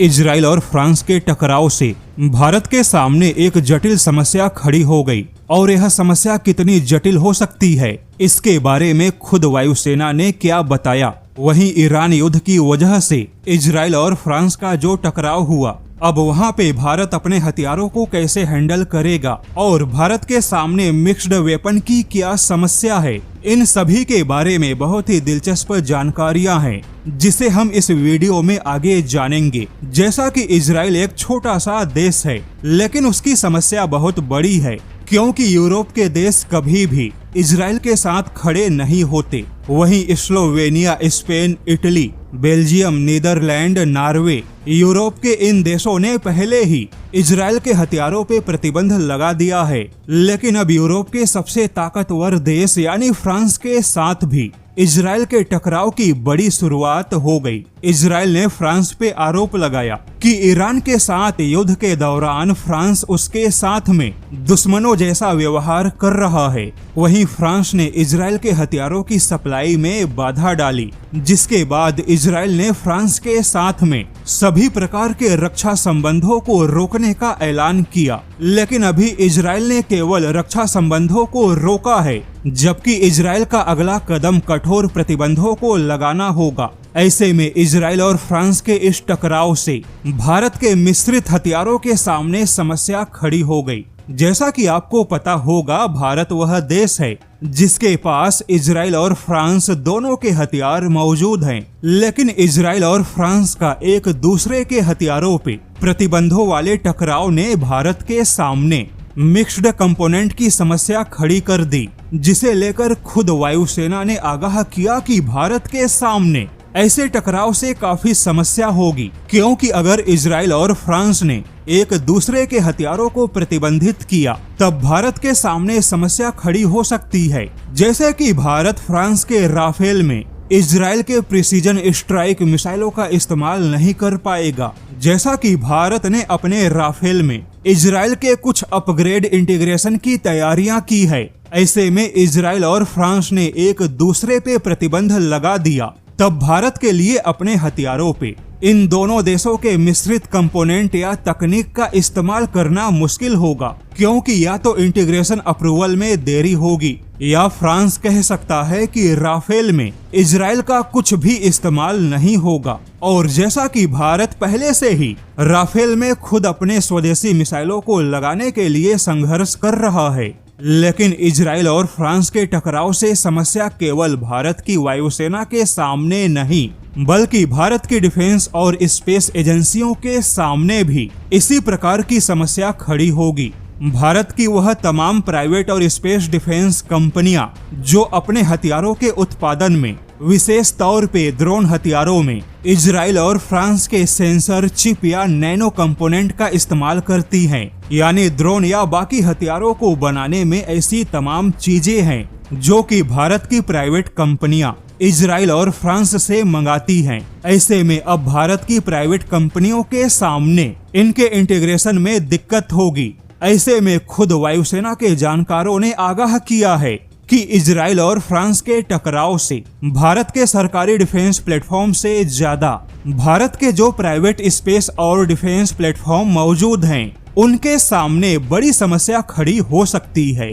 Israel और France के टकराव से भारत के सामने एक जटिल समस्या खड़ी हो गई और यह समस्या कितनी जटिल हो सकती है, इसके बारे में खुद वायुसेना ने क्या बताया। वहीं ईरान युद्ध की वजह से इजराइल और फ्रांस का जो टकराव हुआ, अब वहां पे भारत अपने हथियारों को कैसे हैंडल करेगा और भारत के सामने मिक्स्ड वेपन की क्या समस्या है, इन सभी के बारे में बहुत ही दिलचस्प जानकारियां हैं जिसे हम इस वीडियो में आगे जानेंगे। जैसा कि इजराइल एक छोटा सा देश है, लेकिन उसकी समस्या बहुत बड़ी है क्योंकि यूरोप के देश कभी भी इजराइल के साथ खड़े नहीं होते। वहीं Slovenia, Spain, Italy, Belgium, Netherlands, Norway, Europe के इन देशों ने पहले ही इजराइल के हथियारों पे प्रतिबंध लगा दिया है, लेकिन अब यूरोप के सबसे ताकतवर देश यानी फ्रांस के साथ भी इजराइल के टकराव की बड़ी शुरुआत हो गई। इजराइल ने फ्रांस पे आरोप लगाया कि ईरान के साथ युद्ध के दौरान फ्रांस उसके साथ में दुश्मनों जैसा व्यवहार कर रहा है। वहीं फ्रांस ने इजराइल के हथियारों की सप्लाई में बाधा डाली, जिसके बाद इजराइल ने फ्रांस के साथ में सभी प्रकार के रक्षा संबंधों को रोकने का ऐलान किया। लेकिन अभी इजराइल ने केवल रक्षा संबंधों को रोका है, जबकि इजराइल का अगला कदम कठोर प्रतिबंधों को लगाना होगा। ऐसे में इजराइल और फ्रांस के इस टकराव से भारत के मिश्रित हथियारों के सामने समस्या खड़ी हो गई। जैसा कि आपको पता होगा, भारत वह देश है जिसके पास इजराइल और फ्रांस दोनों के हथियार मौजूद हैं, लेकिन इजराइल और फ्रांस का एक दूसरे के हथियारों पे प्रतिबंधों वाले टकराव ने भारत के सामने मिक्स्ड कंपोनेंट की समस्या खड़ी कर दी, जिसे लेकर खुद वायुसेना ने आगाह किया कि भारत के सामने ऐसे टकराव से काफी समस्या होगी, क्योंकि अगर इजराइल और फ्रांस ने एक दूसरे के हथियारों को प्रतिबंधित किया तब भारत के सामने समस्या खड़ी हो सकती है। जैसे कि भारत फ्रांस के राफेल में इजराइल के प्रिसीजन स्ट्राइक मिसाइलों का इस्तेमाल नहीं कर पाएगा, जैसा कि भारत ने अपने राफेल में इजराइल के कुछ अपग्रेड इंटीग्रेशन की तैयारियां की है। ऐसे में इजराइल और फ्रांस ने एक दूसरे पे प्रतिबंध लगा दिया, तब भारत के लिए अपने हथियारों पे इन दोनों देशों के मिश्रित कंपोनेंट या तकनीक का इस्तेमाल करना मुश्किल होगा, क्योंकि या तो इंटीग्रेशन अप्रूवल में देरी होगी या फ्रांस कह सकता है कि राफेल में इजराइल का कुछ भी इस्तेमाल नहीं होगा। और जैसा कि भारत पहले से ही राफेल में खुद अपने स्वदेशी मिसाइलों को लगाने के लिए संघर्ष कर रहा है, लेकिन इजराइल और फ्रांस के टकराव से समस्या केवल भारत की वायुसेना के सामने नहीं, बल्कि भारत की डिफेंस और स्पेस एजेंसियों के सामने भी इसी प्रकार की समस्या खड़ी होगी। भारत की वह तमाम प्राइवेट और स्पेस डिफेंस कंपनियां जो अपने हथियारों के उत्पादन में, विशेष तौर पे ड्रोन हथियारों में, इजराइल और फ्रांस के सेंसर, चिप या नैनो कंपोनेंट का इस्तेमाल करती हैं, यानी ड्रोन या बाकी हथियारों को बनाने में ऐसी तमाम चीजें हैं जो कि भारत की प्राइवेट कंपनियां इजराइल और फ्रांस से मंगाती हैं। ऐसे में अब भारत की प्राइवेट कंपनियों के सामने इनके इंटीग्रेशन में दिक्कत होगी। ऐसे में खुद वायुसेना के जानकारों ने आगाह किया है कि इजराइल और फ्रांस के टकराव से भारत के सरकारी डिफेंस प्लेटफॉर्म से ज्यादा भारत के जो प्राइवेट स्पेस और डिफेंस प्लेटफॉर्म मौजूद हैं, उनके सामने बड़ी समस्या खड़ी हो सकती है।